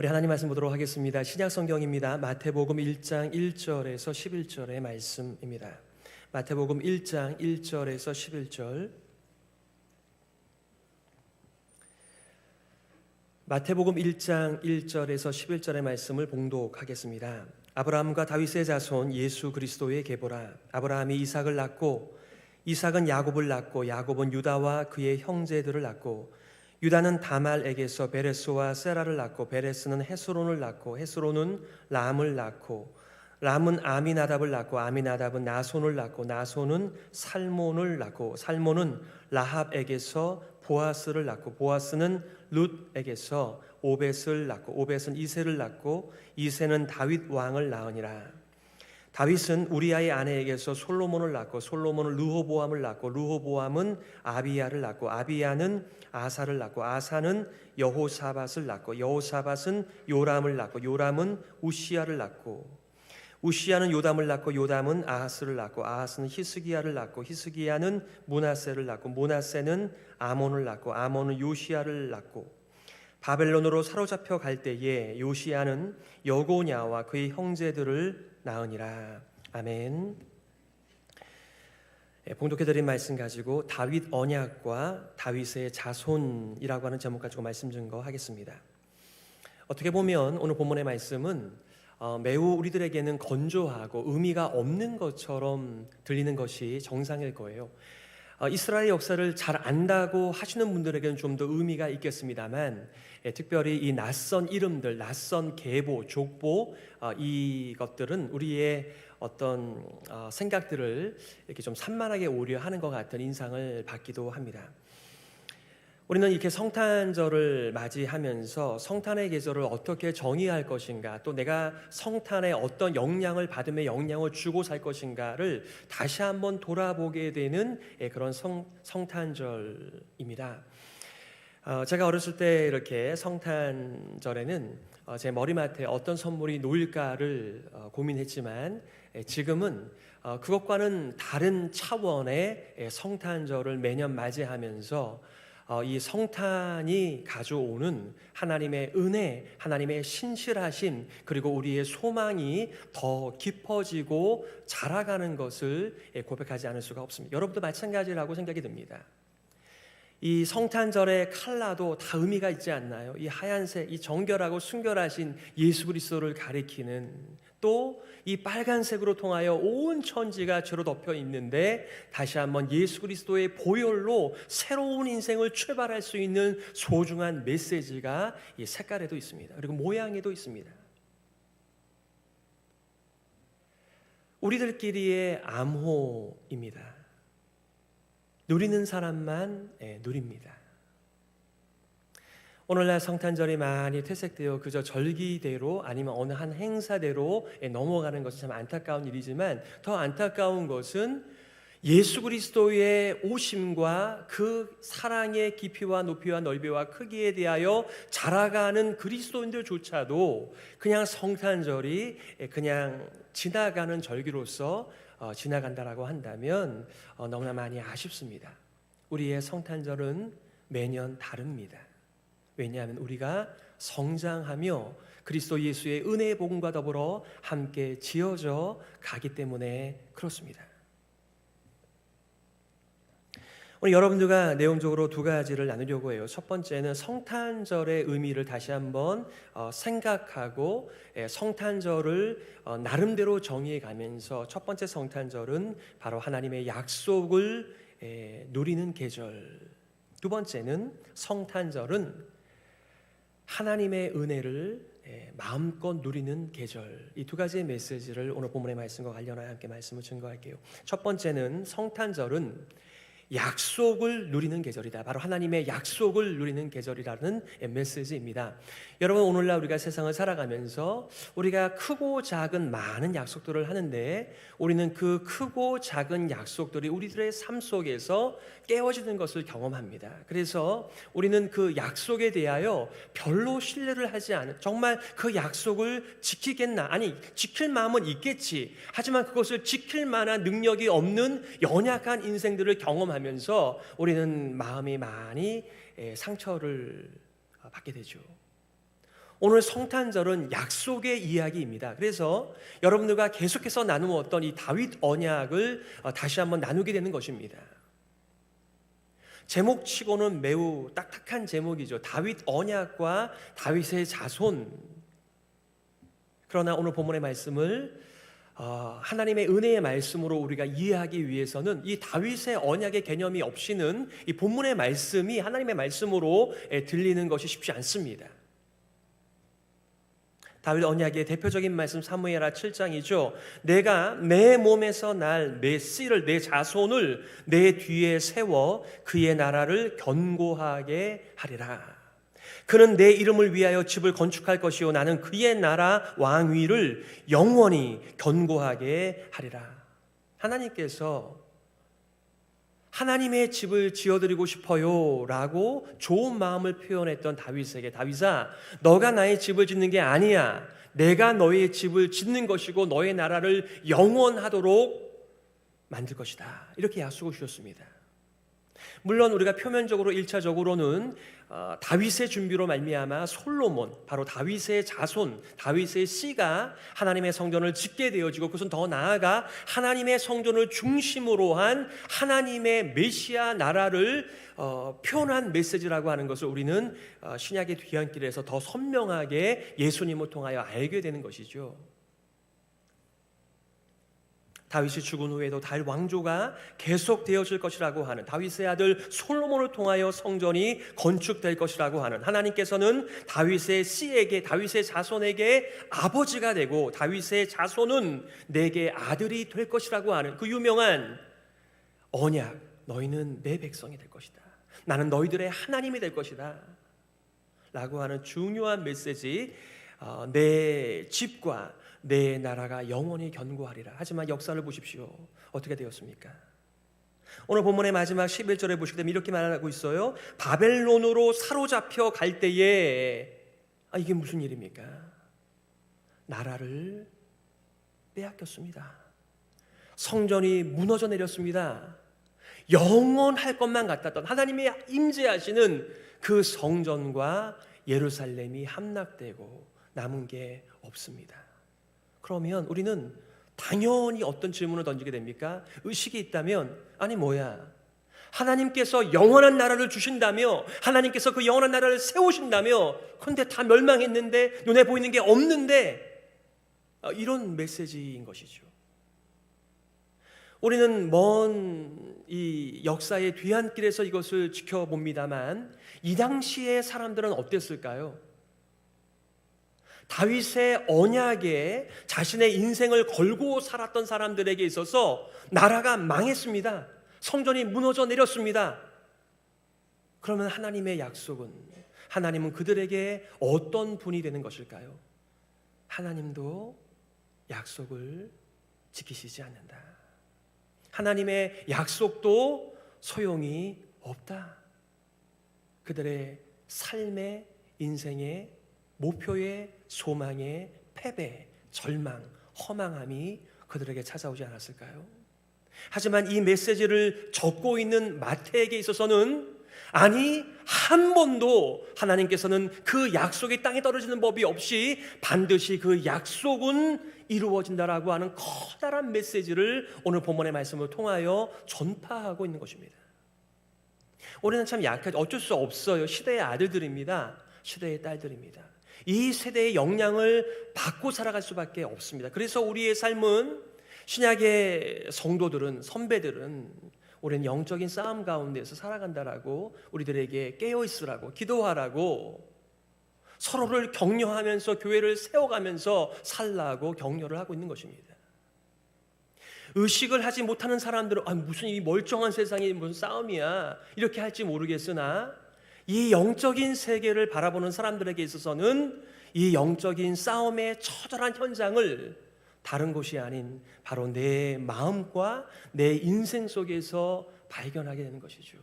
우리 하나님 말씀 보도록 하겠습니다. 신약 성경입니다. 마태복음 1장 1절에서 11절의 말씀입니다. 마태복음 1장 1절에서 11절. 마태복음 1장 1절에서 11절의 말씀을 봉독하겠습니다. 아브라함과 다윗의 자손 예수 그리스도의 계보라. 아브라함이 이삭을 낳고 이삭은 야곱을 낳고 야곱은 유다와 그의 형제들을 낳고 유다는 다말에게서 베레스와 세라를 낳고 베레스는 헤스론을 낳고 헤스론은 람을 낳고 람은 아미나답을 낳고 아미나답은 나손을 낳고 나손은 살몬을 낳고 살몬은 라합에게서 보아스를 낳고 보아스는 룻에게서 오벳을 낳고 오벳은 이새를 낳고 이새는 다윗 왕을 낳으니라. 다윗은 우리아의 아내에게서 솔로몬을 낳고 솔로몬은 르호보암을 낳고 르호보암은 아비야를 낳고 아비야는 아사를 낳고 아사는 여호사밧을 낳고 여호사밧은 요람을 낳고 요람은 우시야를 낳고 우시야는 요담을 낳고 요담은 아하스를 낳고 아하스는 히스기야를 낳고 히스기야는 므낫세를 낳고 므낫세는 아몬을 낳고 아몬은 요시야를 낳고 바벨론으로 사로잡혀 갈 때에 요시야는 여고냐와 그의 형제들을 낳으니라. 아멘. 봉독해드린 말씀 가지고 다윗 언약과 다윗의 자손이라고 하는 제목 가지고 말씀 증거하겠습니다. 어떻게 보면 오늘 본문의 말씀은 매우 우리들에게는 건조하고 의미가 없는 것처럼 들리는 것이 정상일 거예요. 이스라엘 역사를 잘 안다고 하시는 분들에게는 좀 더 의미가 있겠습니다만 특별히 이 낯선 이름들, 낯선 계보, 족보 이것들은 우리의 어떤 생각들을 이렇게 좀 산만하게 오려 하는 것 같은 인상을 받기도 합니다. 우리는 이렇게 성탄절을 맞이하면서 성탄의 계절을 어떻게 정의할 것인가, 또 내가 성탄에 어떤 영향을 받으며 영향을 주고 살 것인가를 다시 한번 돌아보게 되는 그런 성탄절입니다. 제가 어렸을 때 이렇게 성탄절에는 제 머리맡에 어떤 선물이 놓일까를 고민했지만 지금은 그것과는 다른 차원의 성탄절을 매년 맞이하면서 이 성탄이 가져오는 하나님의 은혜, 하나님의 신실하심, 그리고 우리의 소망이 더 깊어지고 자라가는 것을 고백하지 않을 수가 없습니다. 여러분도 마찬가지라고 생각이 듭니다. 이 성탄절의 컬러도 다 의미가 있지 않나요? 이 하얀색, 이 정결하고 순결하신 예수 그리스도를 가리키는, 또 이 빨간색으로 통하여 온 천지가 죄로 덮여 있는데 다시 한번 예수 그리스도의 보혈로 새로운 인생을 출발할 수 있는 소중한 메시지가 이 색깔에도 있습니다. 그리고 모양에도 있습니다. 우리들끼리의 암호입니다. 누리는 사람만 누립니다. 오늘날 성탄절이 많이 퇴색되어 그저 절기대로 아니면 어느 한 행사대로 넘어가는 것이 참 안타까운 일이지만 더 안타까운 것은 예수 그리스도의 오심과 그 사랑의 깊이와 높이와 넓이와 크기에 대하여 자라가는 그리스도인들조차도 그냥 성탄절이 그냥 지나가는 절기로서 지나간다라고 한다면 너무나 많이 아쉽습니다. 우리의 성탄절은 매년 다릅니다. 왜냐하면 우리가 성장하며 그리스도 예수의 은혜의 복음과 더불어 함께 지어져 가기 때문에 그렇습니다. 오늘 여러분들과 내용적으로 두 가지를 나누려고 해요. 첫 번째는 성탄절의 의미를 다시 한번 생각하고 성탄절을 나름대로 정의해 가면서 첫 번째 성탄절은 바로 하나님의 약속을 누리는 계절, 두 번째는 성탄절은 하나님의 은혜를 마음껏 누리는 계절, 이 두 가지의 메시지를 오늘 본문의 말씀과 관련하여 함께 말씀을 증거할게요. 첫 번째는 성탄절은 약속을 누리는 계절이다. 바로 하나님의 약속을 누리는 계절이라는 메시지입니다. 여러분, 오늘날 우리가 세상을 살아가면서 우리가 크고 작은 많은 약속들을 하는데 우리는 그 크고 작은 약속들이 우리들의 삶 속에서 깨어지는 것을 경험합니다. 그래서 우리는 그 약속에 대하여 별로 신뢰를 하지 않은, 정말 그 약속을 지키겠나? 아니, 지킬 마음은 있겠지. 하지만 그것을 지킬 만한 능력이 없는 연약한 인생들을 경험하면서 우리는 마음이 많이 상처를 받게 되죠. 오늘 성탄절은 약속의 이야기입니다. 그래서 여러분들과 계속해서 나누었던 이 다윗 언약을 다시 한번 나누게 되는 것입니다. 제목치고는 매우 딱딱한 제목이죠. 다윗 언약과 다윗의 자손. 그러나 오늘 본문의 말씀을 하나님의 은혜의 말씀으로 우리가 이해하기 위해서는 이 다윗의 언약의 개념이 없이는 이 본문의 말씀이 하나님의 말씀으로 들리는 것이 쉽지 않습니다. 다윗 언약의 대표적인 말씀 사무엘하 7장이죠. 내가 내 몸에서 날 내 씨를 내 자손을 내 뒤에 세워 그의 나라를 견고하게 하리라. 그는 내 이름을 위하여 집을 건축할 것이요 나는 그의 나라 왕위를 영원히 견고하게 하리라. 하나님께서 하나님의 집을 지어드리고 싶어요 라고 좋은 마음을 표현했던 다윗에게, 다윗아, 너가 나의 집을 짓는 게 아니야. 내가 너의 집을 짓는 것이고 너의 나라를 영원하도록 만들 것이다. 이렇게 약속을 주셨습니다. 물론 우리가 표면적으로 1차적으로는 다윗의 준비로 말미암아 솔로몬, 바로 다윗의 자손, 다윗의 씨가 하나님의 성전을 짓게 되어지고, 그것은 더 나아가 하나님의 성전을 중심으로 한 하나님의 메시아 나라를 표현한 메시지라고 하는 것을 우리는 신약의 뒤안길에서 더 선명하게 예수님을 통하여 알게 되는 것이죠. 다윗이 죽은 후에도 다윗 왕조가 계속되어질 것이라고 하는, 다윗의 아들 솔로몬을 통하여 성전이 건축될 것이라고 하는, 하나님께서는 다윗의 씨에게, 다윗의 자손에게 아버지가 되고 다윗의 자손은 내게 아들이 될 것이라고 하는 그 유명한 언약, 너희는 내 백성이 될 것이다, 나는 너희들의 하나님이 될 것이다 라고 하는 중요한 메시지, 내 집과 내 나라가 영원히 견고하리라. 하지만 역사를 보십시오. 어떻게 되었습니까? 오늘 본문의 마지막 11절에 보시게 되면 이렇게 말하고 있어요. 바벨론으로 사로잡혀 갈 때에, 이게 무슨 일입니까? 나라를 빼앗겼습니다. 성전이 무너져 내렸습니다. 영원할 것만 같았던 하나님이 임재하시는 그 성전과 예루살렘이 함락되고 남은 게 없습니다. 그러면 우리는 당연히 어떤 질문을 던지게 됩니까? 의식이 있다면, 아니 뭐야, 하나님께서 영원한 나라를 주신다며, 하나님께서 그 영원한 나라를 세우신다며, 그런데 다 멸망했는데, 눈에 보이는 게 없는데, 이런 메시지인 것이죠. 우리는 먼 이 역사의 뒤안길에서 이것을 지켜봅니다만, 이 당시의 사람들은 어땠을까요? 다윗의 언약에 자신의 인생을 걸고 살았던 사람들에게 있어서 나라가 망했습니다. 성전이 무너져 내렸습니다. 그러면 하나님의 약속은, 하나님은 그들에게 어떤 분이 되는 것일까요? 하나님도 약속을 지키시지 않는다. 하나님의 약속도 소용이 없다. 그들의 삶의, 인생의 목표의, 소망의 패배, 절망, 허망함이 그들에게 찾아오지 않았을까요? 하지만 이 메시지를 적고 있는 마태에게 있어서는, 아니 한 번도 하나님께서는 그 약속이 땅에 떨어지는 법이 없이 반드시 그 약속은 이루어진다라고 하는 커다란 메시지를 오늘 본문의 말씀을 통하여 전파하고 있는 것입니다. 우리는 참 약하죠. 어쩔 수 없어요. 시대의 아들들입니다. 시대의 딸들입니다. 이 세대의 영향을 받고 살아갈 수밖에 없습니다. 그래서 우리의 삶은, 신약의 성도들은, 선배들은 우리는 영적인 싸움 가운데서 살아간다라고 우리들에게 깨어있으라고, 기도하라고, 서로를 격려하면서 교회를 세워가면서 살라고 격려를 하고 있는 것입니다. 의식을 하지 못하는 사람들은 무슨 이 멀쩡한 세상이 무슨 싸움이야 이렇게 할지 모르겠으나, 이 영적인 세계를 바라보는 사람들에게 있어서는 이 영적인 싸움의 처절한 현장을 다른 곳이 아닌 바로 내 마음과 내 인생 속에서 발견하게 되는 것이죠.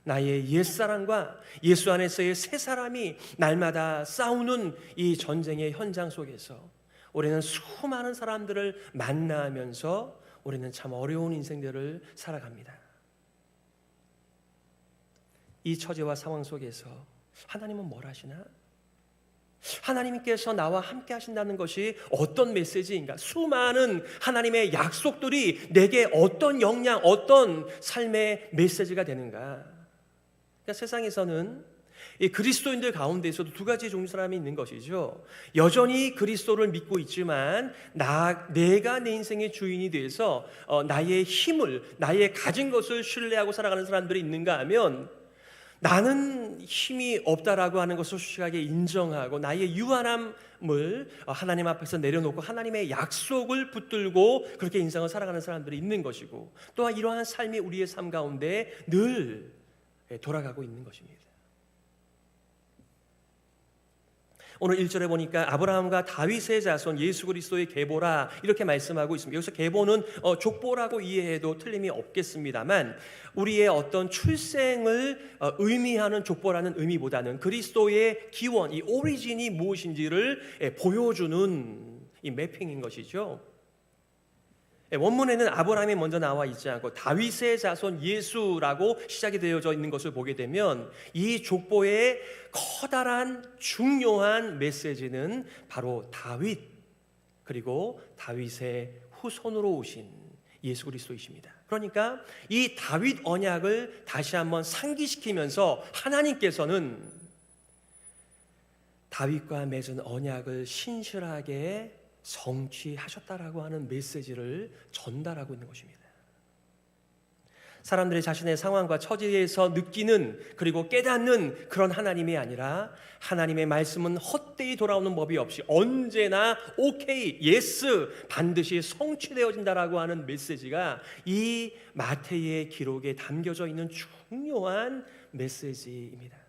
나의 옛사람과 예수 안에서의 새 사람이 날마다 싸우는 이 전쟁의 현장 속에서 우리는 수많은 사람들을 만나면서 우리는 참 어려운 인생들을 살아갑니다. 이 처지와 상황 속에서 하나님은 뭘 하시나? 하나님께서 나와 함께 하신다는 것이 어떤 메시지인가? 수많은 하나님의 약속들이 내게 어떤 영향, 어떤 삶의 메시지가 되는가? 그러니까 세상에서는 이 그리스도인들 가운데서도 두 가지 종류 사람이 있는 것이죠. 여전히 그리스도를 믿고 있지만 내가 내 인생의 주인이 돼서 나의 힘을, 나의 가진 것을 신뢰하고 살아가는 사람들이 있는가 하면, 나는 힘이 없다라고 하는 것을 솔직하게 인정하고 나의 유한함을 하나님 앞에서 내려놓고 하나님의 약속을 붙들고 그렇게 인생을 살아가는 사람들이 있는 것이고, 또한 이러한 삶이 우리의 삶 가운데 늘 돌아가고 있는 것입니다. 오늘 1절에 보니까 아브라함과 다윗의 자손 예수 그리스도의 계보라 이렇게 말씀하고 있습니다. 여기서 계보는 족보라고 이해해도 틀림이 없겠습니다만, 우리의 어떤 출생을 의미하는 족보라는 의미보다는 그리스도의 기원, 이 오리진이 무엇인지를 보여주는 이 매핑인 것이죠. 원문에는 아브라함이 먼저 나와 있지 않고 다윗의 자손 예수라고 시작이 되어져 있는 것을 보게 되면, 이 족보의 커다란 중요한 메시지는 바로 다윗, 그리고 다윗의 후손으로 오신 예수 그리스도이십니다. 그러니까 이 다윗 언약을 다시 한번 상기시키면서 하나님께서는 다윗과 맺은 언약을 신실하게 성취하셨다라고 하는 메시지를 전달하고 있는 것입니다. 사람들이 자신의 상황과 처지에서 느끼는, 그리고 깨닫는 그런 하나님이 아니라, 하나님의 말씀은 헛되이 돌아오는 법이 없이 언제나 오케이, 예스, 반드시 성취되어진다라고 하는 메시지가 이 마태의 기록에 담겨져 있는 중요한 메시지입니다.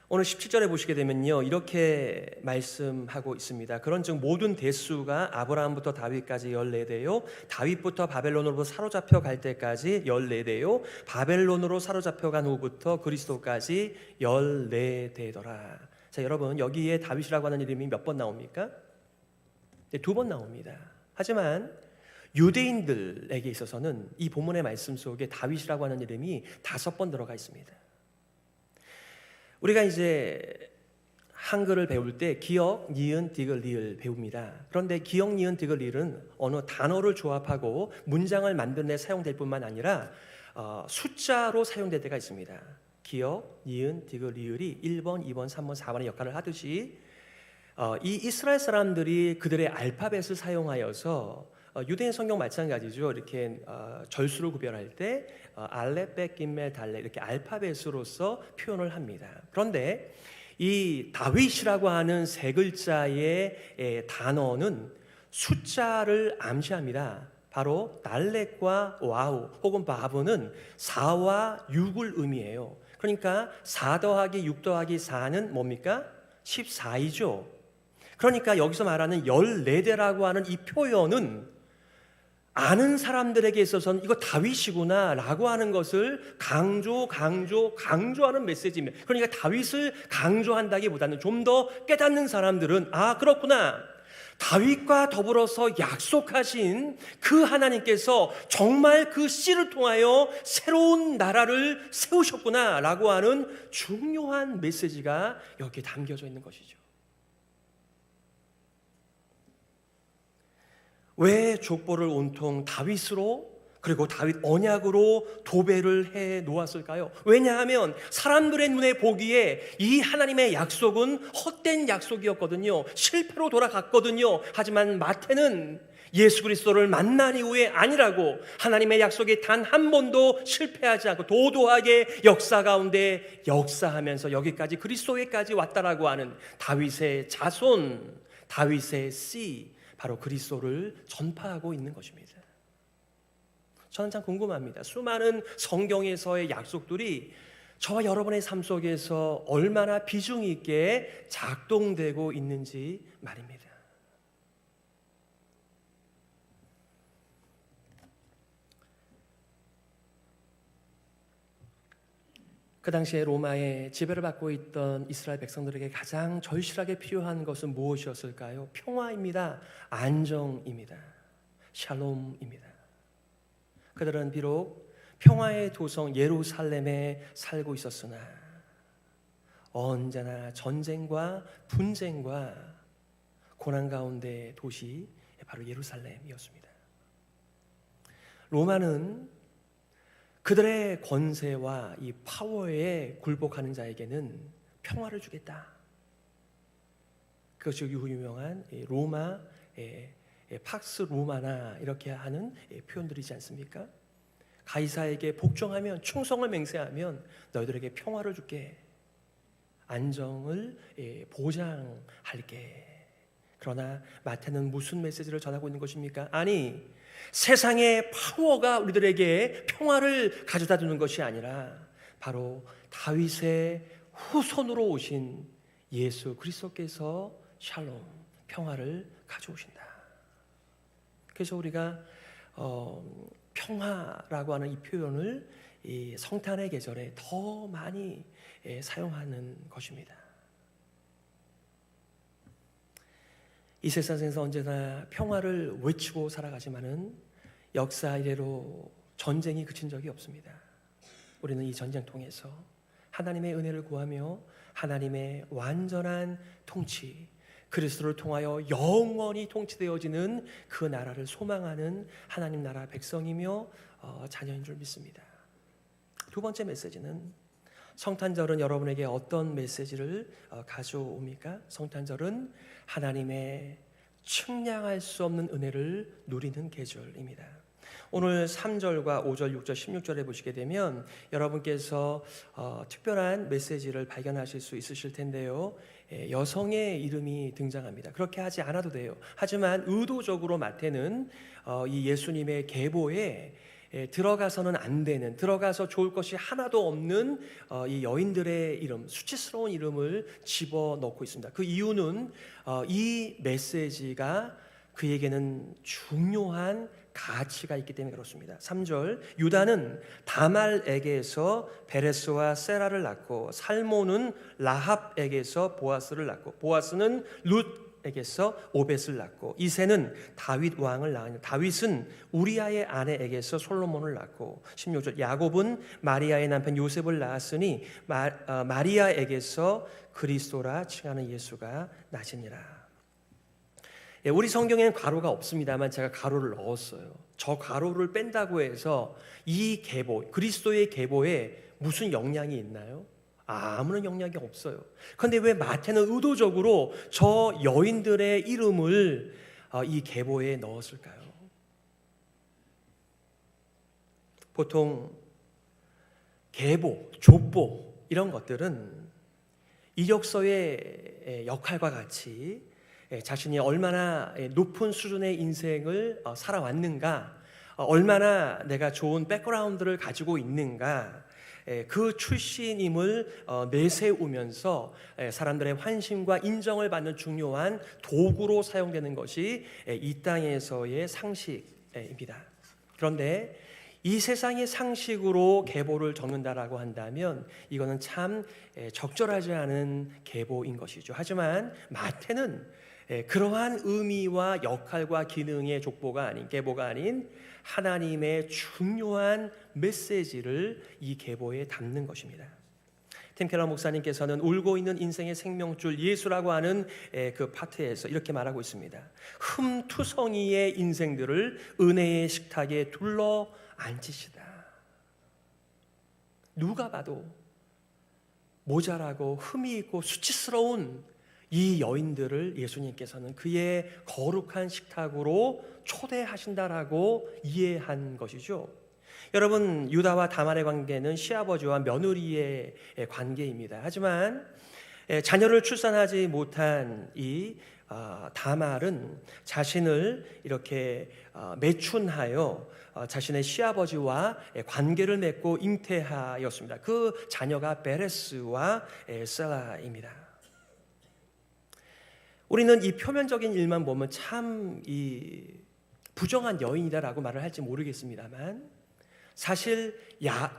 오늘 17절에 보시게 되면요, 이렇게 말씀하고 있습니다. 그런즉 모든 대수가 아브라함부터 다윗까지 14대요, 다윗부터 바벨론으로 사로잡혀 갈 때까지 14대요, 바벨론으로 사로잡혀 간 후부터 그리스도까지 14대더라. 자, 여러분, 여기에 다윗이라고 하는 이름이 몇 번 나옵니까? 네, 2번 나옵니다. 하지만 유대인들에게 있어서는 이 본문의 말씀 속에 다윗이라고 하는 이름이 5번 들어가 있습니다. 우리가 이제 한글을 배울 때 기역, 니은, 디귿, 리을 배웁니다. 그런데 기역, 니은, 디귿, 리을은 어느 단어를 조합하고 문장을 만드는 데 사용될 뿐만 아니라 숫자로 사용될 때가 있습니다. 기역, 니은, 디귿, 리을이 1번, 2번, 3번, 4번의 역할을 하듯이 이 이스라엘 사람들이 그들의 알파벳을 사용하여서 유대인 성경 마찬가지죠. 이렇게 절수를 구별할 때 알렙, 벳, 김멜, 달렙 이렇게 알파벳으로서 표현을 합니다. 그런데 이 다윗이라고 하는 세 글자의 단어는 숫자를 암시합니다. 바로 달렙과 와우 혹은 바브는 4와 6을 의미해요. 그러니까 4 더하기 6 더하기 4는 뭡니까? 14이죠. 그러니까 여기서 말하는 14대라고 하는 이 표현은 아는 사람들에게 있어서는 이거 다윗이구나 라고 하는 것을 강조하는 메시지입니다. 그러니까 다윗을 강조한다기보다는 좀 더 깨닫는 사람들은 그렇구나, 다윗과 더불어서 약속하신 그 하나님께서 정말 그 씨를 통하여 새로운 나라를 세우셨구나 라고 하는 중요한 메시지가 여기에 담겨져 있는 것이죠. 왜 족보를 온통 다윗으로, 그리고 다윗 언약으로 도배를 해 놓았을까요? 왜냐하면 사람들의 눈에 보기에 이 하나님의 약속은 헛된 약속이었거든요. 실패로 돌아갔거든요. 하지만 마태는 예수 그리스도를 만난 이후에 아니라고, 하나님의 약속이 단 한 번도 실패하지 않고 도도하게 역사 가운데 역사하면서 여기까지 그리스도에까지 왔다라고 하는 다윗의 자손, 다윗의 씨, 바로 그리스도를 전파하고 있는 것입니다. 저는 참 궁금합니다. 수많은 성경에서의 약속들이 저와 여러분의 삶 속에서 얼마나 비중 있게 작동되고 있는지 말입니다. 그 당시에 로마의 지배를 받고 있던 이스라엘 백성들에게 가장 절실하게 필요한 것은 무엇이었을까요? 평화입니다. 안정입니다. 샬롬입니다. 그들은 비록 평화의 도성 예루살렘에 살고 있었으나 언제나 전쟁과 분쟁과 고난 가운데 도시 바로 예루살렘이었습니다. 로마는 그들의 권세와 이 파워에 굴복하는 자에게는 평화를 주겠다. 그것이 유명한 로마 팍스 로마나 이렇게 하는 표현들이지 않습니까? 가이사에게 복종하면, 충성을 맹세하면 너희들에게 평화를 줄게, 안정을 보장할게. 그러나 마태는 무슨 메시지를 전하고 있는 것입니까? 아니, 세상의 파워가 우리들에게 평화를 가져다 주는 것이 아니라 바로 다윗의 후손으로 오신 예수 그리스도께서 샬롬, 평화를 가져오신다. 그래서 우리가 평화라고 하는 이 표현을 이 성탄의 계절에 더 많이 사용하는 것입니다. 이 세상에서 언제나 평화를 외치고 살아가지만은 역사 이래로 전쟁이 그친 적이 없습니다. 우리는 이 전쟁 통해서 하나님의 은혜를 구하며 하나님의 완전한 통치, 그리스도를 통하여 영원히 통치되어지는 그 나라를 소망하는 하나님 나라 백성이며 자녀인 줄 믿습니다. 두 번째 메시지는, 성탄절은 여러분에게 어떤 메시지를 가져옵니까? 성탄절은 하나님의 측량할 수 없는 은혜를 누리는 계절입니다. 오늘 3절과 5절, 6절, 16절에 보시게 되면 여러분께서 특별한 메시지를 발견하실 수 있으실 텐데요. 여성의 이름이 등장합니다. 그렇게 하지 않아도 돼요. 하지만 의도적으로 마태는 이 예수님의 계보에 들어가서는 안 되는, 들어가서 좋을 것이 하나도 없는 이 여인들의 이름, 수치스러운 이름을 집어넣고 있습니다. 그 이유는 이 메시지가 그에게는 중요한 가치가 있기 때문에 그렇습니다. 3절, 유다는 다말에게서 베레스와 세라를 낳고, 살모는 라합에게서 보아스를 낳고, 보아스는 룻에게서 오벳을 낳고, 이새는 다윗 왕을 낳으니, 다윗은 우리아의 아내에게서 솔로몬을 낳고, 16절, 야곱은 마리아의 남편 요셉을 낳았으니 마리아에게서 그리스도라 칭하는 예수가 나시니라. 우리 성경에는 가로가 없습니다만 제가 가로를 넣었어요. 저 가로를 뺀다고 해서 이 계보, 그리스도의 계보에 무슨 영향이 있나요? 아무런 영향이 없어요. 그런데 왜 마태는 의도적으로 저 여인들의 이름을 이 계보에 넣었을까요? 보통 계보, 족보 이런 것들은 이력서의 역할과 같이 자신이 얼마나 높은 수준의 인생을 살아왔는가, 얼마나 내가 좋은 백그라운드를 가지고 있는가, 그 출신임을 내세우면서 사람들의 환심과 인정을 받는 중요한 도구로 사용되는 것이 이 땅에서의 상식입니다. 그런데 이 세상의 상식으로 계보를 적는다라고 한다면 이거는 참 적절하지 않은 계보인 것이죠. 하지만 마태는 그러한 의미와 역할과 기능의 족보가 아닌, 계보가 아닌 하나님의 중요한 메시지를 이 계보에 담는 것입니다. 팀 켈러 목사님께서는 울고 있는 인생의 생명줄 예수라고 하는 그 파트에서 이렇게 말하고 있습니다. 흠투성이의 인생들을 은혜의 식탁에 둘러 앉히시다. 누가 봐도 모자라고 흠이 있고 수치스러운 이 여인들을 예수님께서는 그의 거룩한 식탁으로 초대하신다라고 이해한 것이죠. 여러분, 유다와 다말의 관계는 시아버지와 며느리의 관계입니다. 하지만 자녀를 출산하지 못한 이 다말은 자신을 이렇게 매춘하여 자신의 시아버지와 관계를 맺고 잉태하였습니다. 그 자녀가 베레스와 셀라입니다. 우리는 이 표면적인 일만 보면 참 이 부정한 여인이다라고 말을 할지 모르겠습니다만, 사실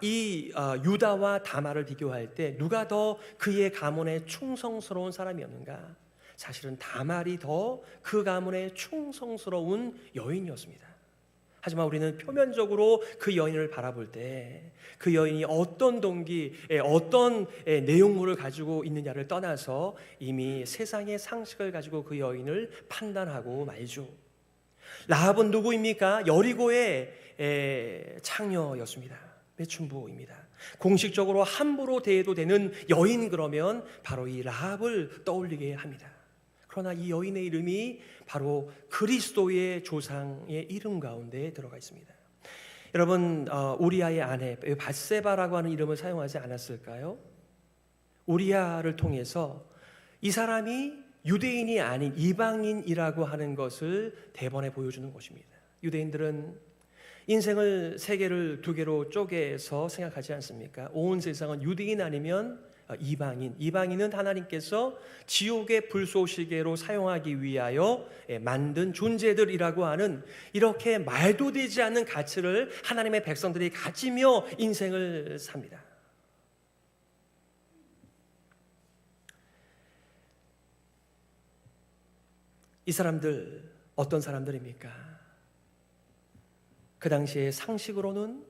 이 유다와 다말을 비교할 때 누가 더 그의 가문에 충성스러운 사람이었는가? 사실은 다말이 더 그 가문에 충성스러운 여인이었습니다. 하지만 우리는 표면적으로 그 여인을 바라볼 때 그 여인이 어떤 동기, 어떤 내용물을 가지고 있느냐를 떠나서 이미 세상의 상식을 가지고 그 여인을 판단하고 말죠. 라합은 누구입니까? 여리고의 창녀였습니다. 매춘부입니다. 공식적으로 함부로 대해도 되는 여인, 그러면 바로 이 라합을 떠올리게 합니다. 그러나 이 여인의 이름이 바로 그리스도의 조상의 이름 가운데 들어가 있습니다. 여러분, 우리아의 아내 밧세바라고 하는 이름을 사용하지 않았을까요? 우리아를 통해서 이 사람이 유대인이 아닌 이방인이라고 하는 것을 대번에 보여주는 것입니다. 유대인들은 인생을 세 개를 두 개로 쪼개서 생각하지 않습니까? 온 세상은 유대인 아니면 이방인. 이방인은 하나님께서 지옥의 불쏘시개로 사용하기 위하여 만든 존재들이라고 하는, 이렇게 말도 되지 않는 가치를 하나님의 백성들이 가지며 인생을 삽니다. 이 사람들 어떤 사람들입니까? 그 당시에 상식으로는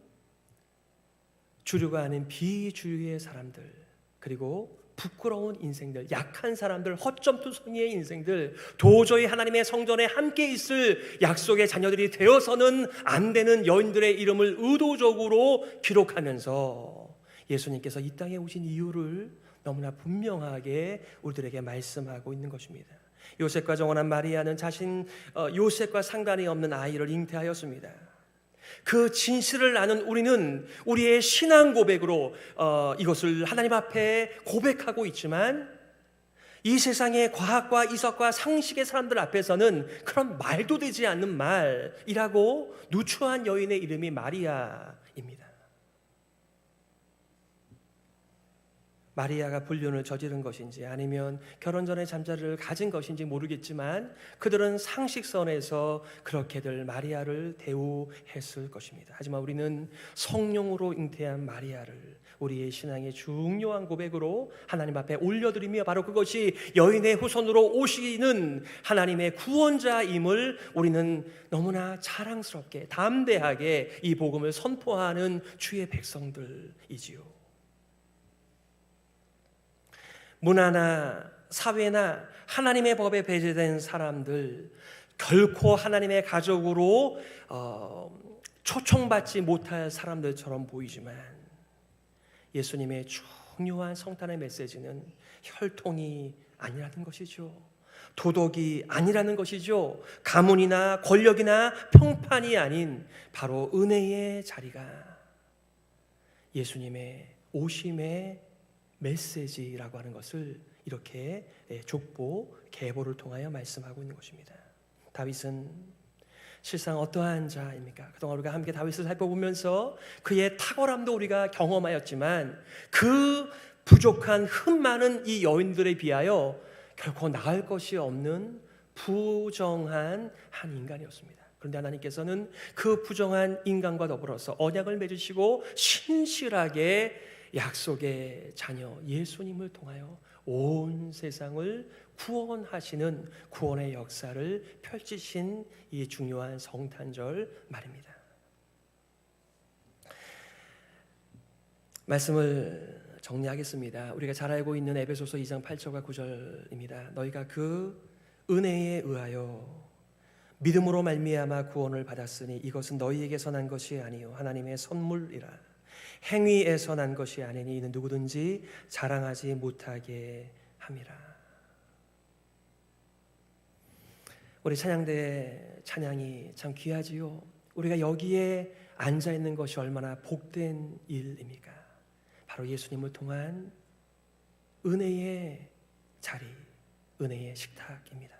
주류가 아닌 비주류의 사람들, 그리고 부끄러운 인생들, 약한 사람들, 허점투성이의 인생들, 도저히 하나님의 성전에 함께 있을 약속의 자녀들이 되어서는 안 되는 여인들의 이름을 의도적으로 기록하면서 예수님께서 이 땅에 오신 이유를 너무나 분명하게 우리들에게 말씀하고 있는 것입니다. 요셉과 정혼한 마리아는 요셉과 상관이 없는 아이를 잉태하였습니다. 그 진실을 아는 우리는 우리의 신앙 고백으로 이것을 하나님 앞에 고백하고 있지만, 이 세상의 과학과 이성과 상식의 사람들 앞에서는 그런 말도 되지 않는 말이라고 누추한 여인의 이름이 마리아입니다. 마리아가 불륜을 저지른 것인지 아니면 결혼 전에 잠자리를 가진 것인지 모르겠지만 그들은 상식선에서 그렇게들 마리아를 대우했을 것입니다. 하지만 우리는 성령으로 잉태한 마리아를 우리의 신앙의 중요한 고백으로 하나님 앞에 올려드리며, 바로 그것이 여인의 후손으로 오시는 하나님의 구원자임을 우리는 너무나 자랑스럽게 담대하게 이 복음을 선포하는 주의 백성들이지요. 문화나 사회나 하나님의 법에 배제된 사람들, 결코 하나님의 가족으로 초청받지 못할 사람들처럼 보이지만 예수님의 중요한 성탄의 메시지는 혈통이 아니라는 것이죠. 도덕이 아니라는 것이죠. 가문이나 권력이나 평판이 아닌 바로 은혜의 자리가 예수님의 오심의 메시지라고 하는 것을 이렇게 족보, 계보를 통하여 말씀하고 있는 것입니다. 다윗은 실상 어떠한 자입니까? 그동안 우리가 함께 다윗을 살펴보면서 그의 탁월함도 우리가 경험하였지만 그 부족한 흠 많은 이 여인들에 비하여 결코 나을 것이 없는 부정한 한 인간이었습니다. 그런데 하나님께서는 그 부정한 인간과 더불어서 언약을 맺으시고 신실하게 약속의 자녀 예수님을 통하여 온 세상을 구원하시는 구원의 역사를 펼치신 이 중요한 성탄절 말입니다. 말씀을 정리하겠습니다. 우리가 잘 알고 있는 에베소서 2장 8절과 9절입니다. 너희가 그 은혜에 의하여 믿음으로 말미암아 구원을 받았으니 이것은 너희에게서 난 것이 아니요 하나님의 선물이라. 행위에서 난 것이 아니니 이는 누구든지 자랑하지 못하게 함이라. 우리 찬양대의 찬양이 참 귀하지요. 우리가 여기에 앉아있는 것이 얼마나 복된 일입니까? 바로 예수님을 통한 은혜의 자리, 은혜의 식탁입니다.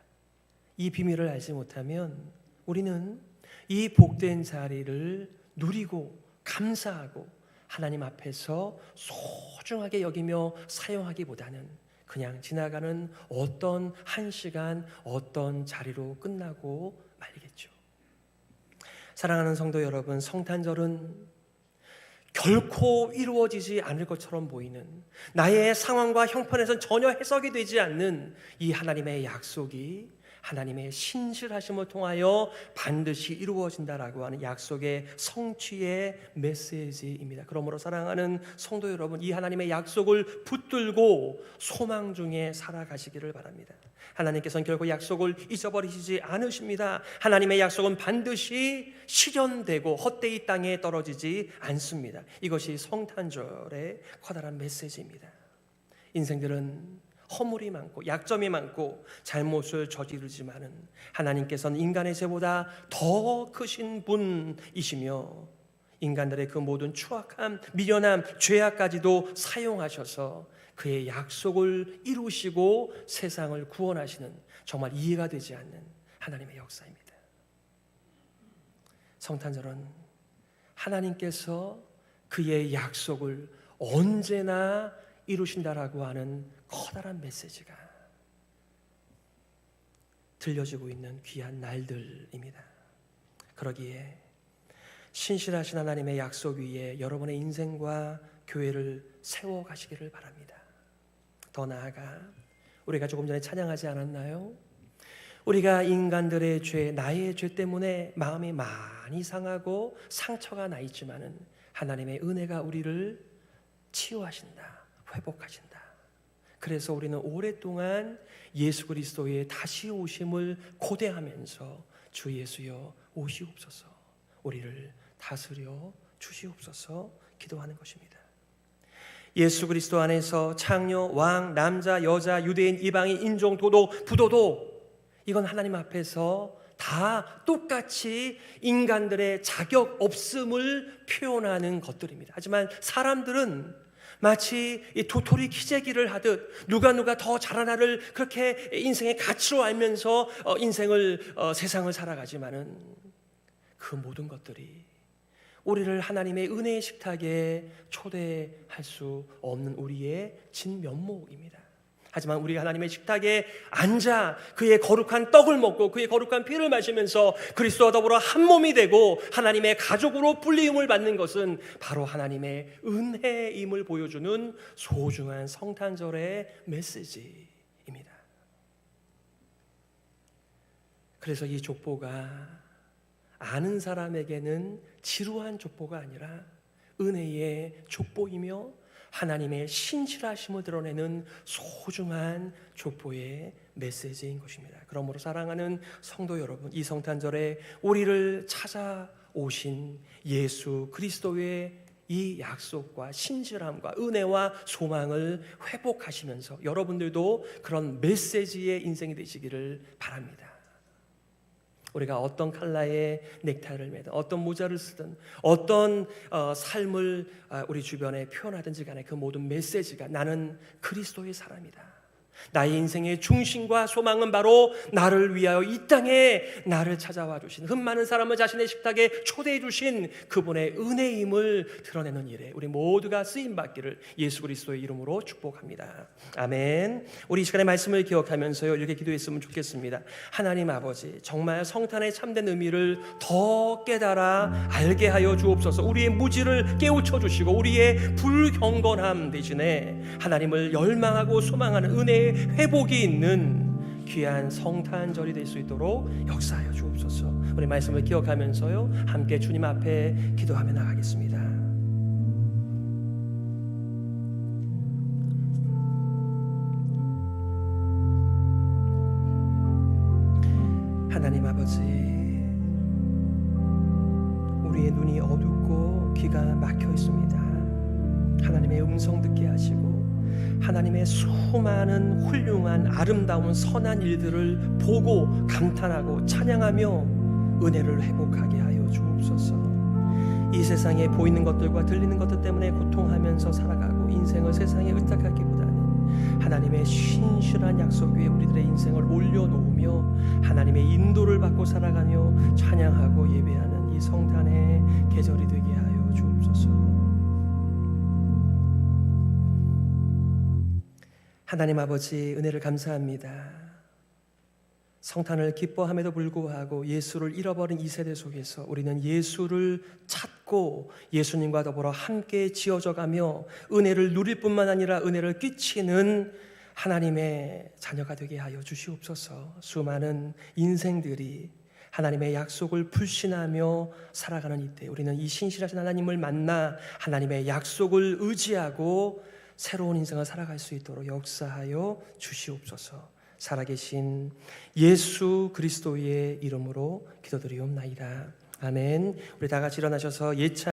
이 비밀을 알지 못하면 우리는 이 복된 자리를 누리고 감사하고 하나님 앞에서 소중하게 여기며 사용하기보다는 그냥 지나가는 어떤 한 시간, 어떤 자리로 끝나고 말겠죠. 사랑하는 성도 여러분, 성탄절은 결코 이루어지지 않을 것처럼 보이는, 나의 상황과 형편에선 전혀 해석이 되지 않는 이 하나님의 약속이 하나님의 신실하심을 통하여 반드시 이루어진다라고 하는 약속의 성취의 메시지입니다. 그러므로 사랑하는 성도 여러분, 이 하나님의 약속을 붙들고 소망 중에 살아가시기를 바랍니다. 하나님께서는 결코 약속을 잊어버리시지 않으십니다. 하나님의 약속은 반드시 실현되고 헛되이 땅에 떨어지지 않습니다. 이것이 성탄절의 커다란 메시지입니다. 인생들은 허물이 많고 약점이 많고 잘못을 저지르지만은 하나님께서는 인간의 죄보다 더 크신 분이시며 인간들의 그 모든 추악함, 미련함, 죄악까지도 사용하셔서 그의 약속을 이루시고 세상을 구원하시는 정말 이해가 되지 않는 하나님의 역사입니다. 성탄절은 하나님께서 그의 약속을 언제나 이루신다라고 하는 커다란 메시지가 들려지고 있는 귀한 날들입니다. 그러기에 신실하신 하나님의 약속 위에 여러분의 인생과 교회를 세워가시기를 바랍니다. 더 나아가 우리가 조금 전에 찬양하지 않았나요? 우리가 인간들의 죄, 나의 죄 때문에 마음이 많이 상하고 상처가 나 있지만은 하나님의 은혜가 우리를 치유하신다, 회복하신다. 그래서 우리는 오랫동안 예수 그리스도의 다시 오심을 고대하면서 주 예수여 오시옵소서, 우리를 다스려 주시옵소서 기도하는 것입니다. 예수 그리스도 안에서 창녀, 왕, 남자, 여자, 유대인, 이방인, 인종, 도도, 부도도 이건 하나님 앞에서 다 똑같이 인간들의 자격 없음을 표현하는 것들입니다. 하지만 사람들은 마치 이 도토리 키재기를 하듯 누가 더 잘하나를 그렇게 인생의 가치로 알면서 세상을 살아가지만은 그 모든 것들이 우리를 하나님의 은혜의 식탁에 초대할 수 없는 우리의 진면목입니다. 하지만 우리가 하나님의 식탁에 앉아 그의 거룩한 떡을 먹고 그의 거룩한 피를 마시면서 그리스도와 더불어 한 몸이 되고 하나님의 가족으로 불리움을 받는 것은 바로 하나님의 은혜임을 보여주는 소중한 성탄절의 메시지입니다. 그래서 이 족보가 아는 사람에게는 지루한 족보가 아니라 은혜의 족보이며 하나님의 신실하심을 드러내는 소중한 족보의 메시지인 것입니다. 그러므로 사랑하는 성도 여러분, 이 성탄절에 우리를 찾아오신 예수 그리스도의 이 약속과 신실함과 은혜와 소망을 회복하시면서 여러분들도 그런 메시지의 인생이 되시기를 바랍니다. 우리가 어떤 컬러의 넥타이를 매든 어떤 모자를 쓰든 어떤 삶을 우리 주변에 표현하든지 간에 그 모든 메시지가 나는 그리스도의 사람이다. 나의 인생의 중심과 소망은 바로 나를 위하여 이 땅에 나를 찾아와 주신 흠 많은 사람을 자신의 식탁에 초대해 주신 그분의 은혜임을 드러내는 일에 우리 모두가 쓰임받기를 예수 그리스도의 이름으로 축복합니다. 아멘. 우리 이 시간의 말씀을 기억하면서요 이렇게 기도했으면 좋겠습니다. 하나님 아버지, 정말 성탄의 참된 의미를 더 깨달아 알게 하여 주옵소서. 우리의 무지를 깨우쳐 주시고 우리의 불경건함 대신에 하나님을 열망하고 소망하는 은혜의 회복이 있는 귀한 성탄절이 될 수 있도록 역사하여 주옵소서. 우리 말씀을 기억하면서요 함께 주님 앞에 기도하며 나가겠습니다. 하나님 아버지, 우리의 눈이 어둡고 귀가 막혀 있습니다. 하나님의 음성 듣게 하시고 하나님의 수많은 훌륭한 아름다운 선한 일들을 보고 감탄하고 찬양하며 은혜를 회복하게 하여 주옵소서. 이 세상에 보이는 것들과 들리는 것들 때문에 고통하면서 살아가고 인생을 세상에 의탁하기보다는 하나님의 신실한 약속 위에 우리들의 인생을 올려놓으며 하나님의 인도를 받고 살아가며 찬양하고 예배하는 이 성탄의 계절이 되게 하여 주옵소서. 하나님 아버지, 은혜를 감사합니다. 성탄을 기뻐함에도 불구하고 예수를 잃어버린 이 세대 속에서 우리는 예수를 찾고 예수님과 더불어 함께 지어져 가며 은혜를 누릴 뿐만 아니라 은혜를 끼치는 하나님의 자녀가 되게 하여 주시옵소서. 수많은 인생들이 하나님의 약속을 불신하며 살아가는 이때 우리는 이 신실하신 하나님을 만나 하나님의 약속을 의지하고 새로운 인생을 살아갈 수 있도록 역사하여 주시옵소서. 살아계신 예수 그리스도의 이름으로 기도드리옵나이다. 아멘. 우리 다 같이 일어나셔서 예찬